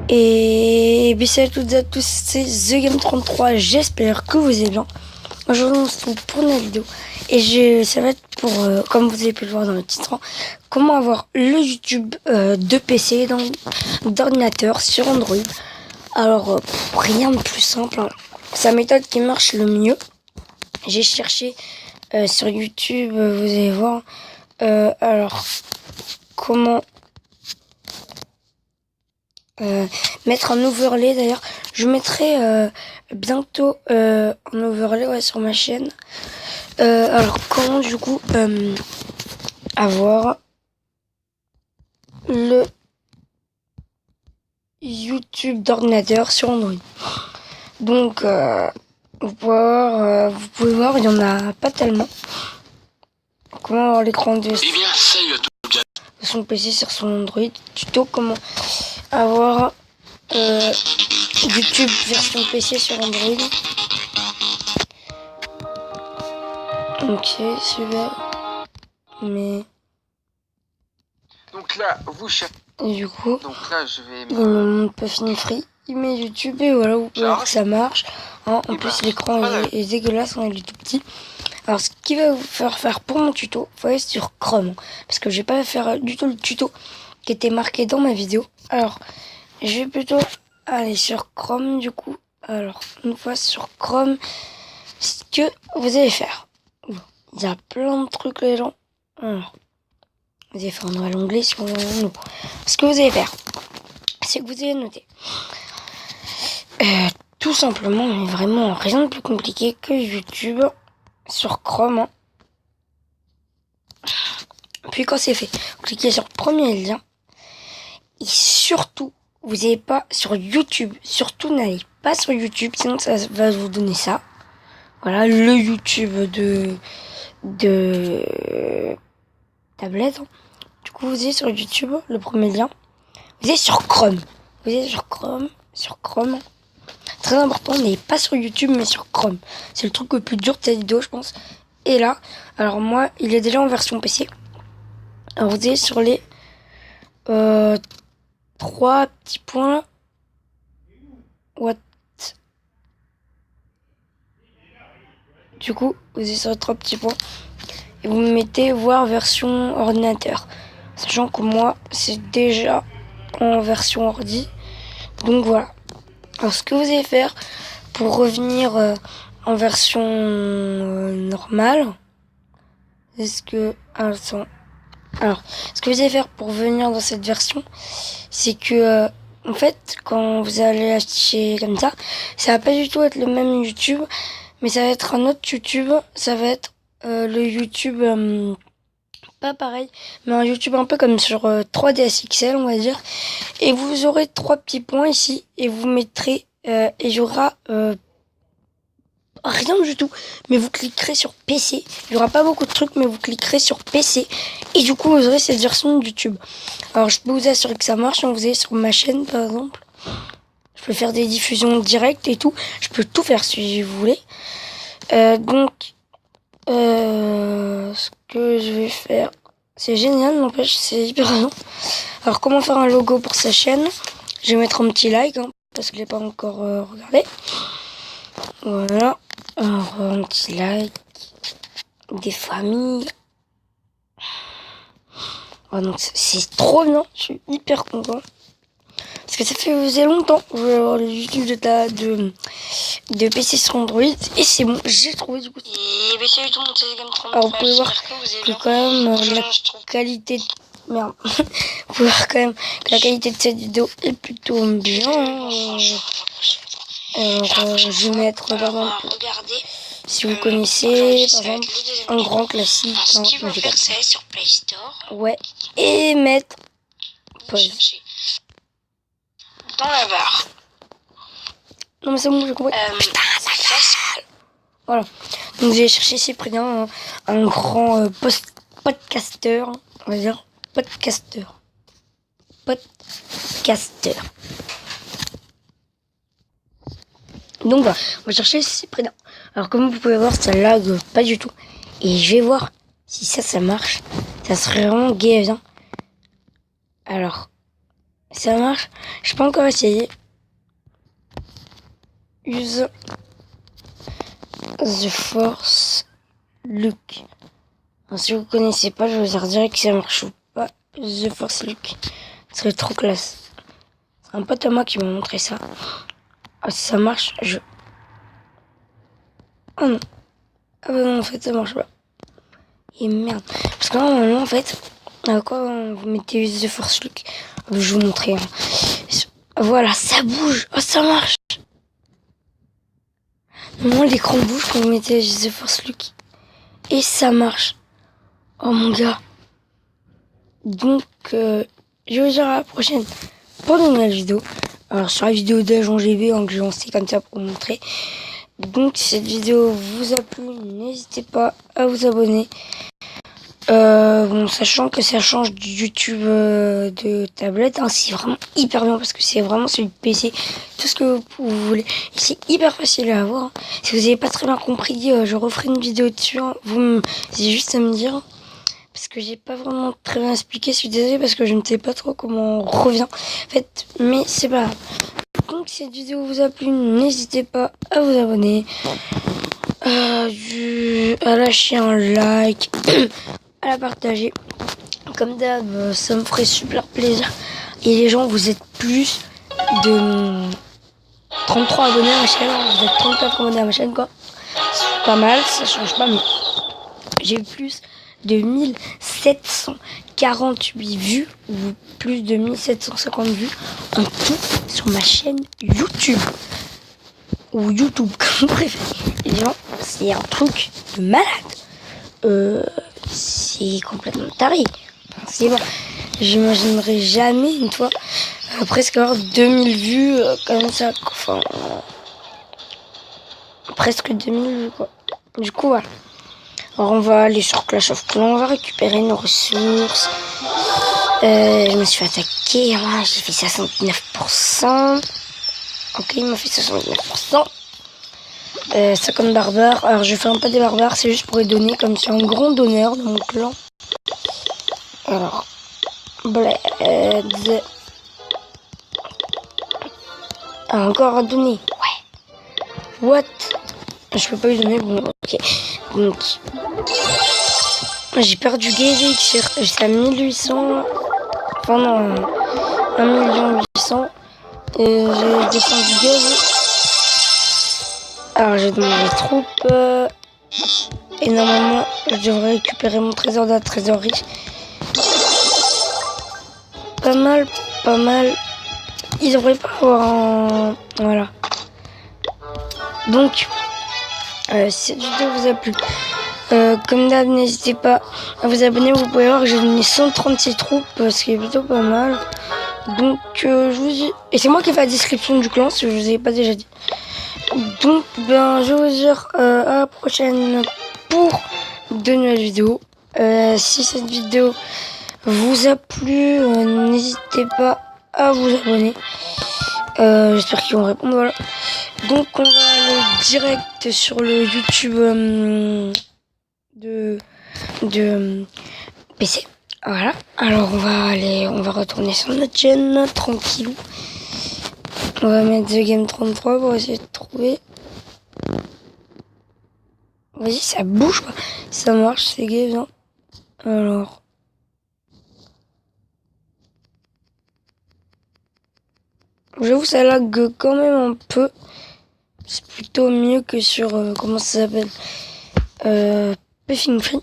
Et salut à toutes et à tous, c'est TheGame33, j'espère que vous allez bien. Aujourd'hui on se retrouve pour une vidéo et ça va être pour, comme vous avez pu le voir dans le titre, comment avoir le YouTube de PC d'ordinateur sur Android. Alors rien de plus simple, hein. C'est la méthode qui marche le mieux. J'ai cherché sur YouTube, vous allez voir, alors comment mettre un overlay. D'ailleurs je mettrai bientôt un overlay sur ma chaîne. Alors comment du coup avoir le YouTube d'ordinateur sur Android. Donc vous pouvez voir, il y en a pas tellement. Comment avoir l'écran de son PC sur son Android. Tuto comment avoir YouTube version PC sur Android. Ok, super. Mais donc là, vous cherchez. Et du coup, donc là, je vais. Il me montre pas fini free. Il met YouTube et voilà, vous pouvez voir que ça marche. Hein, en plus, l'écran est dégueulasse, hein, il est tout petit. Alors, ce qui va vous faire pour mon tuto, faut aller sur Chrome. Parce que je vais pas faire du tout le tuto qui était marqué dans ma vidéo. Alors, je vais plutôt aller sur Chrome du coup. Alors, une fois sur Chrome, ce que vous allez faire. Il y a plein de trucs les gens. Alors, vous allez faire un l'onglet sur nous. Ce que vous allez faire, c'est que vous allez noter. Tout simplement, mais vraiment rien de plus compliqué que YouTube sur Chrome. Hein. Puis quand c'est fait, vous cliquez sur le premier lien. Et surtout, vous n'allez pas sur YouTube. Surtout, n'allez pas sur YouTube, sinon ça va vous donner ça. Voilà, le YouTube de tablette. Hein. Du coup, vous allez sur YouTube, le premier lien. Vous allez sur Chrome. Vous allez sur Chrome. Très important, n'allez pas sur YouTube, mais sur Chrome. C'est le truc le plus dur de cette vidéo, je pense. Et là, alors moi, il est déjà en version PC. Alors vous allez sur les 3 petits points là. What? Du coup, vous allez sur les 3 petits points. Et vous mettez voir version ordinateur. Sachant que moi, c'est déjà en version ordi. Donc voilà. Alors ce que vous allez faire pour revenir en version normale, ce que vous allez faire pour venir dans cette version, c'est que en fait quand vous allez acheter comme ça va pas du tout être le même YouTube, mais ça va être un autre YouTube. Ça va être le YouTube pas pareil, mais un YouTube un peu comme sur 3DS XL, on va dire. Et vous aurez 3 petits points ici et vous mettrez et il y aura rien du tout, mais vous cliquerez sur PC. Il n'y aura pas beaucoup de trucs, mais vous cliquerez sur PC et du coup vous aurez cette version de YouTube. Alors je peux vous assurer que ça marche. Quand vous allez sur ma chaîne par exemple, je peux faire des diffusions directes et tout. Je peux tout faire si vous voulez. Donc ce que je vais faire, c'est génial, n'empêche, c'est hyper bien. Alors comment faire un logo pour sa chaîne? Je vais mettre un petit like, hein, parce que je l'ai pas encore regardé. Voilà. Alors un petit like, des familles. Oh, donc c'est trop bien, je suis hyper content. Parce que ça faisait longtemps que je voulais avoir le YouTube de PC sur Android. Et c'est bon, j'ai trouvé du coup. Et salut tout le monde, c'est TheGame33. Alors vous pouvez voir que quand même la qualité de... Merde. Vous pouvez voir quand même que la qualité de cette vidéo est plutôt bien. Alors je vais mettre par exemple, si vous connaissez par exemple un grand classique. Ce qu'il faut faire, c'est aller sur Play Store. Ouais. Et mettre pause. Dans la barre. Non mais c'est bon, j'ai compris. Putain, ça gueule. Voilà. Donc j'ai cherché Cyprien, un grand podcasteur, on va dire. Podcasteur. Donc voilà, on va chercher Cyprien. Alors comme vous pouvez voir, ça lag pas du tout. Et je vais voir si ça marche. Ça serait vraiment gay, bien. Alors, Ça marche. Je peux encore essayer. Use the force Luke. Alors, si vous connaissez pas, je vous dirai que ça marche ou pas. The force Luke. Ce serait trop classe. C'est un pote à moi qui m'a montré ça. Ah, si ça marche, je... Oh non. Ah bah non, en fait, ça marche pas. Et merde. Parce que normalement, en fait, quand vous mettez Use the force Luke, je vais vous montrer. Hein. Voilà, ça bouge. Oh, ça marche. Normalement, l'écran bouge quand vous mettez Use the force Luke. Et ça marche. Oh mon gars. Donc, je vous dirai à la prochaine pour de nouvelles vidéos. Alors, sur la vidéo d'Agent GB, que j'ai lancé comme ça pour vous montrer. Donc, si cette vidéo vous a plu, n'hésitez pas à vous abonner. Bon, sachant que ça change du YouTube de tablette, hein, c'est vraiment hyper bien parce que c'est vraiment celui de PC, tout ce que vous voulez. Et c'est hyper facile à avoir. Hein. Si vous n'avez pas très bien compris, je referai une vidéo dessus. Hein. C'est juste à me dire. Parce que j'ai pas vraiment très bien expliqué, je suis désolée parce que je ne sais pas trop comment on revient. En fait, mais c'est pas grave. Donc si cette vidéo vous a plu, n'hésitez pas à vous abonner, à lâcher un like, à la partager. Comme d'hab, ça me ferait super plaisir. Et les gens, vous êtes plus de 33 abonnés à ma chaîne, vous êtes 34 abonnés à ma chaîne quoi. C'est pas mal, ça change pas mais j'ai eu plus de 1748 vues ou plus de 1750 vues en tout sur ma chaîne YouTube ou YouTube comme vous préférez. Les gens, c'est un truc de malade. C'est complètement taré. Enfin, c'est bon. J'imaginerais jamais une fois presque avoir 2000 vues comme ça. Enfin, presque 2000 vues quoi. Du coup voilà. Alors on va aller sur Clash of Clans, on va récupérer nos ressources. Je me suis fait attaquer, hein, j'ai fait 69%. Ok, il m'a fait 69%. 50 barbares. Alors je fais un pas des barbares, c'est juste pour les donner comme c'est un grand donneur dans mon clan. Alors, Bled. Ah, encore à donner. Ouais. What? Je peux pas lui donner, bon, ok. Donc, j'ai perdu gaz elixir, j'étais à 1800, enfin non, 1 800 000, et j'ai descendu gaz. Alors j'ai demandé les troupes, et normalement je devrais récupérer mon trésor de la trésorerie. Pas mal, pas mal. Il devrait pas avoir un... Voilà. Donc, si cette vidéo vous a plu, comme d'hab, n'hésitez pas à vous abonner. Vous pouvez voir que j'ai donné 136 troupes, ce qui est plutôt pas mal. Donc, je vous dis... Et c'est moi qui ai fait la description du clan, si je vous ai pas déjà dit. Donc, ben, je vous dis à la prochaine pour de nouvelles vidéos. Si cette vidéo vous a plu, n'hésitez pas à vous abonner. J'espère qu'ils vont répondre, voilà. Donc on va aller direct sur le YouTube de PC. Voilà. Alors on va retourner sur notre chaîne tranquillou. On va mettre The Game 33 pour essayer de trouver. Vas-y, ça bouge quoi. Ça marche, c'est gay, bien. Alors. J'avoue, ça lag quand même un peu. C'est plutôt mieux que sur, comment ça s'appelle, Puffing Free.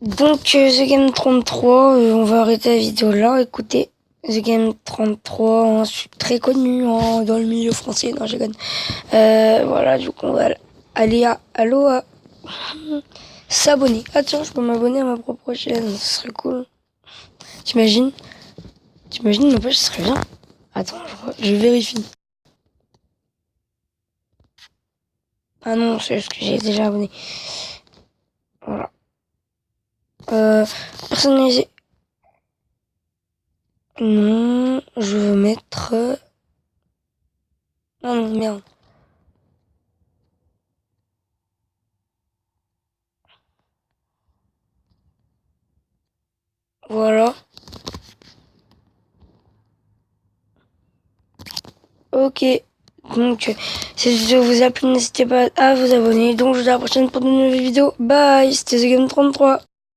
Donc, The Game 33, on va arrêter la vidéo là. Écoutez, The Game 33, hein, je suis très connu hein, dans le milieu français. Non, je gagne. Voilà, du coup, on va aller à s'abonner. Ah tiens, je peux m'abonner à ma propre chaîne, ce serait cool. T'imagines, n'empêche, ce serait bien. Attends, je vérifie. Ah non, c'est juste que j'ai déjà abonné. Voilà. Personnaliser. Non, je veux mettre... Non, non, merde. Voilà. Ok. Donc, si cette vidéo vous a plu, n'hésitez pas à vous abonner. Donc, je vous dis à la prochaine pour de nouvelles vidéos. Bye, c'était TheGame33.